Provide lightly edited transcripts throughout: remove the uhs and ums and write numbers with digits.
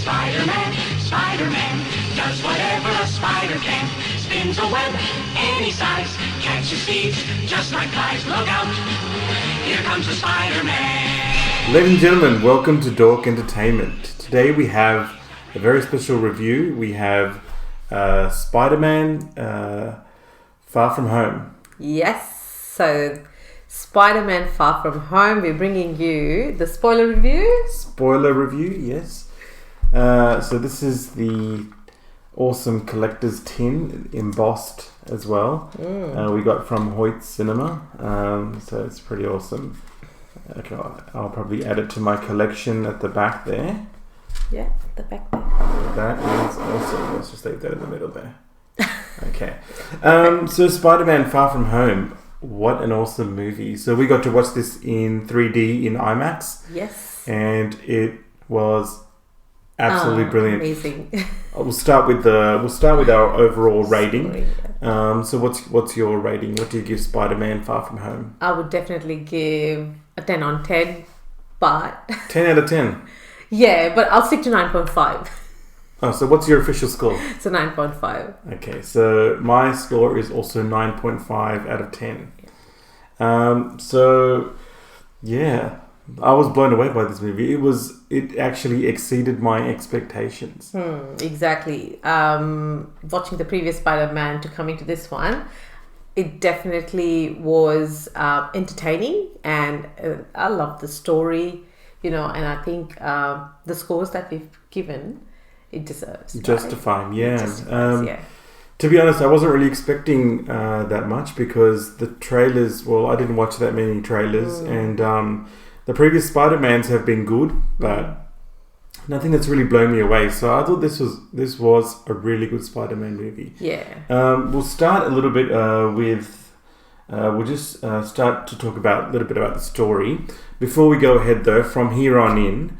SpiderMan, SpiderMan does whatever a spider can. Spins a web any size, catches thieves just like flies. Look out, here comes the SpiderMan. Ladies and gentlemen, welcome to Dork Entertainment. Today we have a very special review. We have SpiderMan Far From Home. Yes, so SpiderMan Far From Home, we're bringing you the spoiler review. Spoiler review, yes. So this is the awesome collector's tin, embossed as well. We got from Hoyt Cinema, so it's pretty awesome. Okay, I'll probably add it to my collection at the back there. Yeah, the back there. That is awesome. Let's just leave that in the middle there. Okay. So Spider-Man Far From Home. What an awesome movie. So we got to watch this in 3D in IMAX. Yes. And it was absolutely brilliant. Amazing. We'll start with our overall rating. So what's your rating? What do you give Spider-Man Far From Home? I would definitely give a 10 on 10, but 10 out of 10. Yeah, but I'll stick to 9.5. Oh, so what's your official score? It's a 9.5. Okay, so my score is also 9.5 out of 10. So, yeah, I was blown away by this movie. It actually exceeded my expectations. Exactly. Watching the previous Spider-Man to come into this one, it definitely was entertaining, and I love the story, and I think the scores that we've given, it deserves. Justifying, yeah. Yeah. To be honest, I wasn't really expecting that much because the trailers, well, I didn't watch that many trailers, and the previous Spider-Mans have been good, but nothing that's really blown me away. So I thought this was a really good Spider-Man movie. Yeah. We'll start a little bit with... we'll just start to talk a little bit about the story. Before we go ahead, though, from here on in...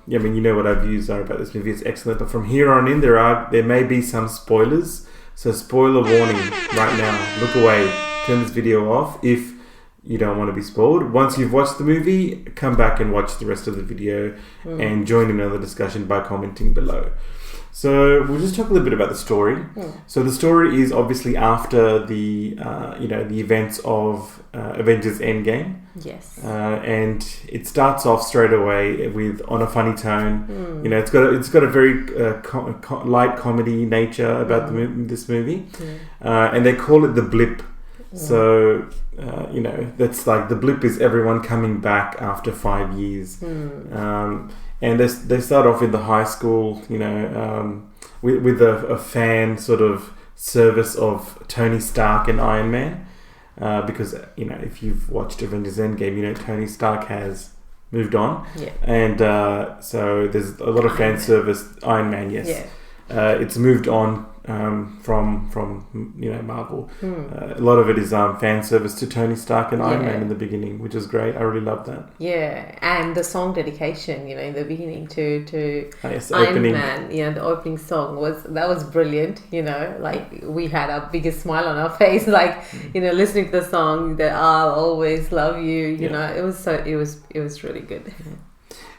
you know what our views are about this movie. It's excellent, but from here on in, there may be some spoilers. So spoiler warning right now. Look away. Turn this video off if you don't want to be spoiled. Once you've watched the movie, come back and watch the rest of the video and join in on the discussion by commenting below. So we'll just talk a little bit about the story. So the story is obviously after the the events of Avengers Endgame. Yes. And it starts off straight away with on a funny tone. It's got a very light comedy nature about this movie, and they call it the blip. So that's like the blip is everyone coming back after 5 years. And they start off in the high school, with a fan sort of service of Tony Stark and Iron Man. Because, if you've watched Avengers Endgame, Tony Stark has moved on. Yeah. And so there's a lot of fan service. Iron Man, yes. Yeah. It's moved on from Marvel. A lot of it is fan service to Tony Stark and Iron Man in the beginning, which is great. I really love that. Yeah, and the song dedication, in the beginning to Iron Man, the opening song was brilliant. Like we had our biggest smile on our face, listening to the song that I'll always love you. It was really good.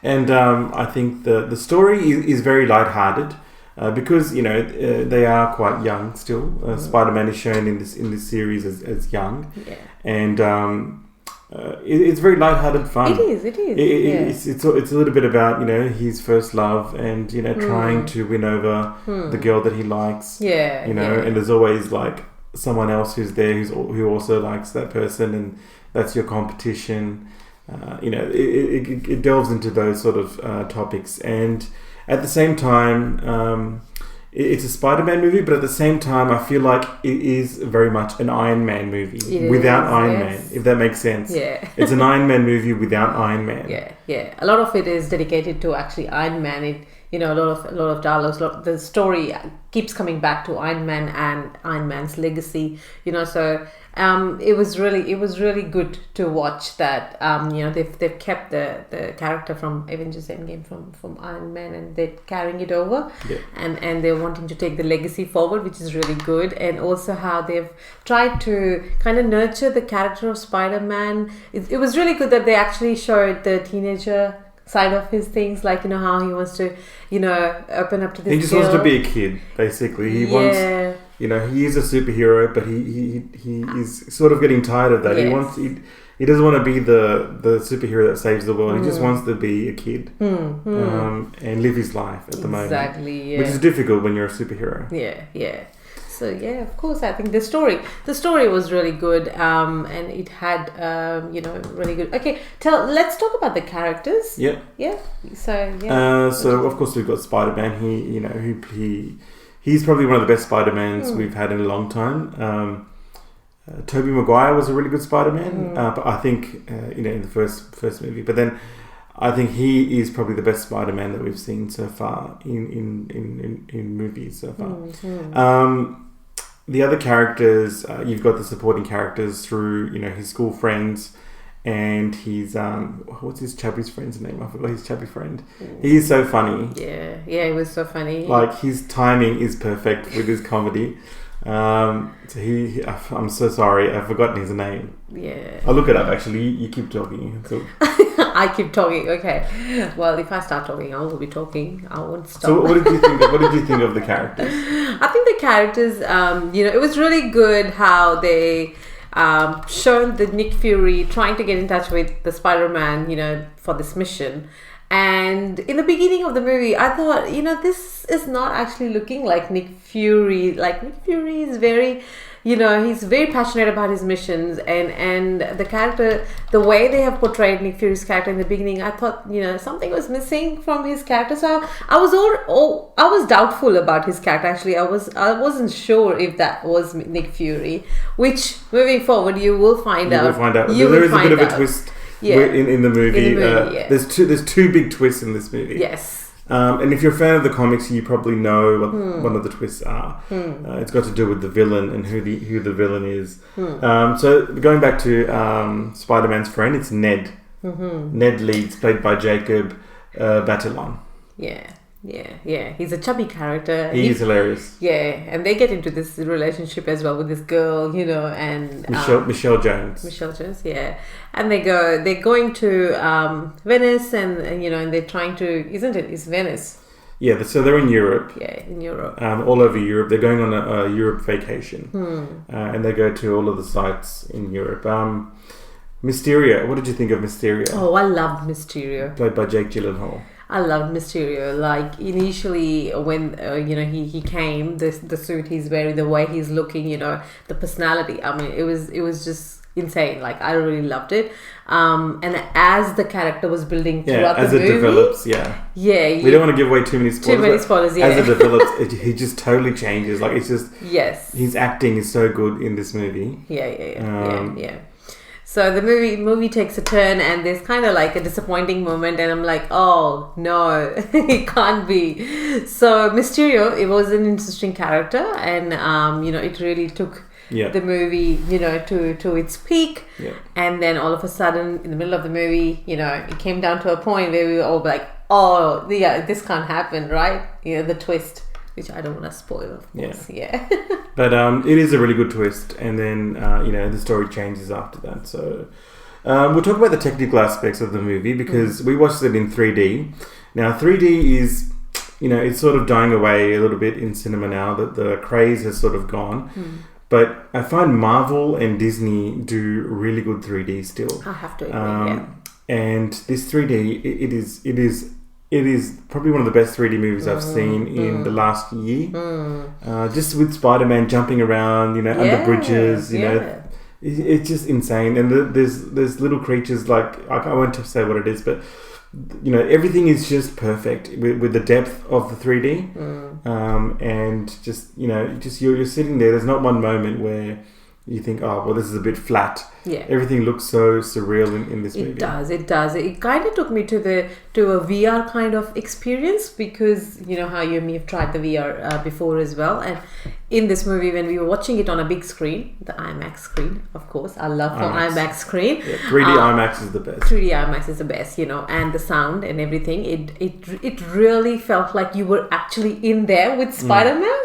And I think the story is very lighthearted. Because they are quite young still. Spider-Man is shown in this series as young, and it's very light-hearted fun. It is. It's a little bit about his first love and trying to win over the girl that he likes. And there's always like someone else who's there who also likes that person, and that's your competition. It delves into those sort of topics. And at the same time, it's a Spider-Man movie, but at the same time, I feel like it is very much an Iron Man movie without Iron Man, if that makes sense. Yeah. It's an Iron Man movie without Iron Man. Yeah. A lot of it is dedicated to actually Iron Man. A lot of dialogues. The story keeps coming back to Iron Man and Iron Man's legacy. So it was really good to watch that. They've kept the character from Avengers Endgame from Iron Man, and they're carrying it over, and they're wanting to take the legacy forward, which is really good. And also how they've tried to kind of nurture the character of Spider-Man. It was really good that they actually showed the teenager side of his things, like how he wants to open up to this He just girl. wants to be a kid, basically. He wants, he is a superhero, but he is sort of getting tired of that. Yes. He doesn't want to be the superhero that saves the world. He just wants to be a kid and live his life at the moment. Exactly, yeah. Which is difficult when you're a superhero. Yeah. So of course, I think the story was really good, and it had really good. Okay, let's talk about the characters. Yeah. So of course we've got SpiderMan. He's probably one of the best Spider-Mans we've had in a long time. Tobey Maguire was a really good Spider-Man, but I think in the first movie. But then I think he is probably the best Spider-Man that we've seen so far in movies so far. The other characters, you've got the supporting characters through his school friends and his what's his chubby friend's name? I forgot his chubby friend. He's so funny. Yeah, he was so funny. Like his timing is perfect with his comedy. I'm so sorry, I've forgotten his name. Yeah, I'll look it up. Actually, you keep talking. So. I keep talking. Okay. Well, if I start talking, I will be talking. I won't stop. So, what did you think? What did you think of the characters? I think the characters, it was really good how they shown the Nick Fury trying to get in touch with the Spider-Man, for this mission. And in the beginning of the movie, I thought, this is not actually looking like Nick Fury. Like Nick Fury is very, he's very passionate about his missions, and the character, the way they have portrayed Nick Fury's character in the beginning, I thought, something was missing from his character. So I was doubtful about his character. Actually, I wasn't sure if that was Nick Fury. Which moving forward, you will find out. You will find out. There is a bit of a twist. Yeah. In the movie, there's two big twists in this movie. Yes. And if you're a fan of the comics, you probably know what one of the twists are. It's got to do with the villain and who the villain is. So going back to Spider-Man's friend, it's Ned. Ned Leeds, played by Jacob Batalon. Yeah. He's a chubby character. He's hilarious. Yeah, and they get into this relationship as well with this girl, and Michelle Jones. Michelle Jones, yeah. And they're going to Venice, and and they're trying to, isn't it? It's Venice. Yeah, so they're in Europe. Yeah, in Europe. All over Europe. They're going on a Europe vacation. And they go to all of the sites in Europe. Mysterio, what did you think of Mysterio? Oh, I loved Mysterio. Played by Jake Gyllenhaal. I loved Mysterio. Like initially, when he came, the suit he's wearing, the way he's looking, the personality. I mean, it was just insane. Like I really loved it. And as the character was building throughout the movie, develops, we don't want to give away too many spoilers. Yeah. As it develops, he just totally changes. Like it's just his acting is so good in this movie. Yeah. So the movie takes a turn, and there's kind of like a disappointing moment, and I'm like, oh no, it can't be. So Mysterio, it was an interesting character, and it really took the movie, to its peak. Yeah. And then all of a sudden, in the middle of the movie, it came down to a point where we were all like, oh yeah, this can't happen, right? The twist. Which I don't want to spoil, of course. Yeah. But it is a really good twist, and then the story changes after that. So we'll talk about the technical aspects of the movie because we watched it in 3D. Now 3D is, it's sort of dying away a little bit in cinema now. That the craze has sort of gone. But I find Marvel and Disney do really good 3D still. I have to agree. And this 3D, it is probably one of the best 3D movies I've seen in the last year. Just with Spider-Man jumping around, under bridges, it's just insane. And there's little creatures like, I won't say what it is, but everything is just perfect with the depth of the 3D. And just you're sitting there. There's not one moment where you think, oh, well, this is a bit flat. Yeah. Everything looks so surreal in this movie. It does. It kind of took me to a VR kind of experience because how you and me have tried the VR before as well. And in this movie, when we were watching it on a big screen, the IMAX screen, of course, I love for IMAX screen. Yeah, 3D IMAX is the best. 3D IMAX is the best, and the sound and everything. It really felt like you were actually in there with Spider-Man.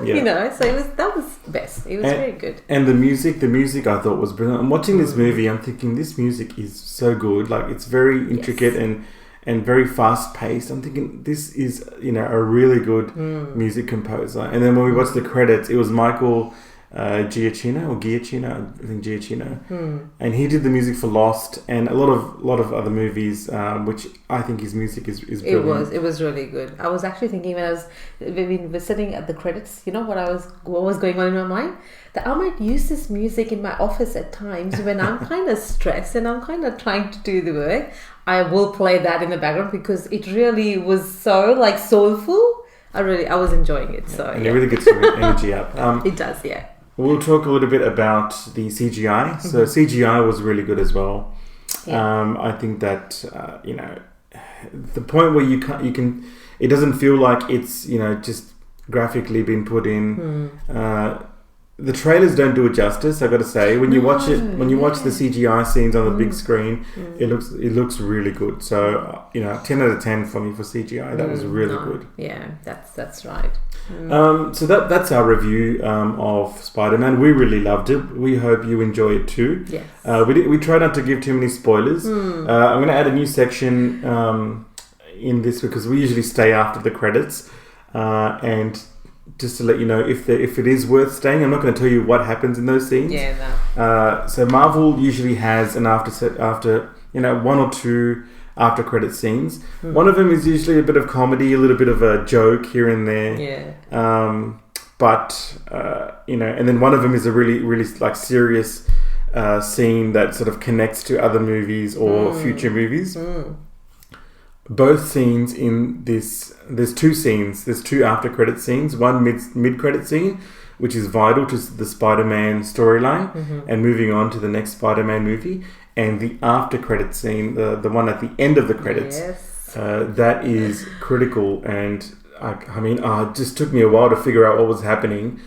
So that was best. It was very good. And the music I thought was brilliant. I'm watching this movie, I'm thinking this music is so good. Like it's very intricate and and very fast paced. I'm thinking this is a really good music composer. And then when we watched the credits, it was Michael Giacchino, I think Giacchino, and he did the music for Lost and a lot of other movies, which I think his music is brilliant. It was really good. I was actually thinking when we were sitting at the credits, what was going on in my mind, that I might use this music in my office at times when I'm kind of stressed and I'm kind of trying to do the work. I will play that in the background because it really was so soulful. I was enjoying it. So and it really gets your energy up. It does, yeah. We'll talk a little bit about the CGI. So CGI was really good as well. Yeah. I think that the point where you can, it doesn't feel like it's just graphically been put in. The trailers don't do it justice, I got to say. When you watch the CGI scenes on the big screen, it looks really good. So 10 out of 10 for me for CGI. That was really good. Yeah, that's right. So that's our review of Spider-Man. We really loved it. We hope you enjoy it too. Yes. We try not to give too many spoilers. I'm going to add a new section in this because we usually stay after the credits, and just to let you know if it is worth staying. I'm not going to tell you what happens in those scenes. Yeah, no. So Marvel usually has an after one or two after credit scenes. One of them is usually a bit of comedy, a little bit of a joke here and there. Yeah. And then one of them is a really really serious scene that sort of connects to other movies or future movies. Both scenes in this, there's two after credit scenes, one mid credit scene, which is vital to the Spider-Man storyline and moving on to the next Spider-Man movie, and the after credit scene, the one at the end of the credits, that is critical. And it just took me a while to figure out what was happening.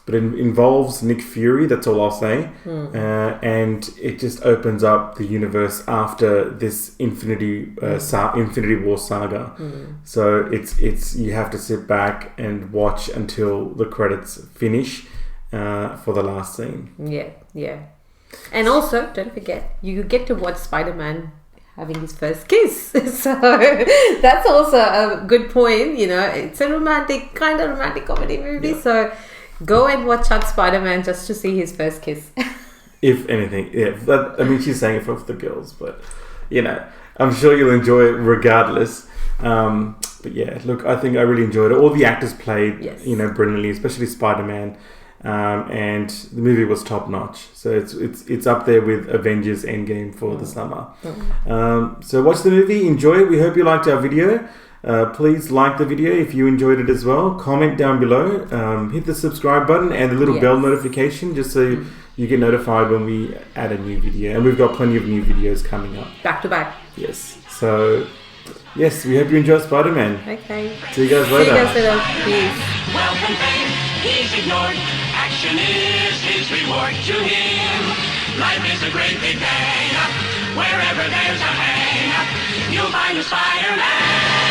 But it involves Nick Fury, that's all I'll say. And it just opens up the universe after this Infinity War saga. So it's you have to sit back and watch until the credits finish for the last scene. Yeah. And also, don't forget, you get to watch Spider-Man having his first kiss. So that's also a good point. It's a romantic comedy movie. Yeah. So go and watch out Spider-Man just to see his first kiss. If anything, yeah. She's saying it for the girls, but I'm sure you'll enjoy it regardless. But yeah, look, I think I really enjoyed it. All the actors played, brilliantly, especially Spider-Man, and the movie was top notch. So it's up there with Avengers Endgame for the summer. So watch the movie, enjoy it. We hope you liked our video. Please like the video if you enjoyed it as well. Comment down below. Hit the subscribe button and the little bell notification just so you get notified when we add a new video. And we've got plenty of new videos coming up. Back to back. Yes. So, yes, we hope you enjoy Spider-Man. Okay. See you guys later. Peace. Well contained, he's ignored. Action is his reward to him. Life is a great big day. Wherever there's a hang, you'll find a Spider-Man.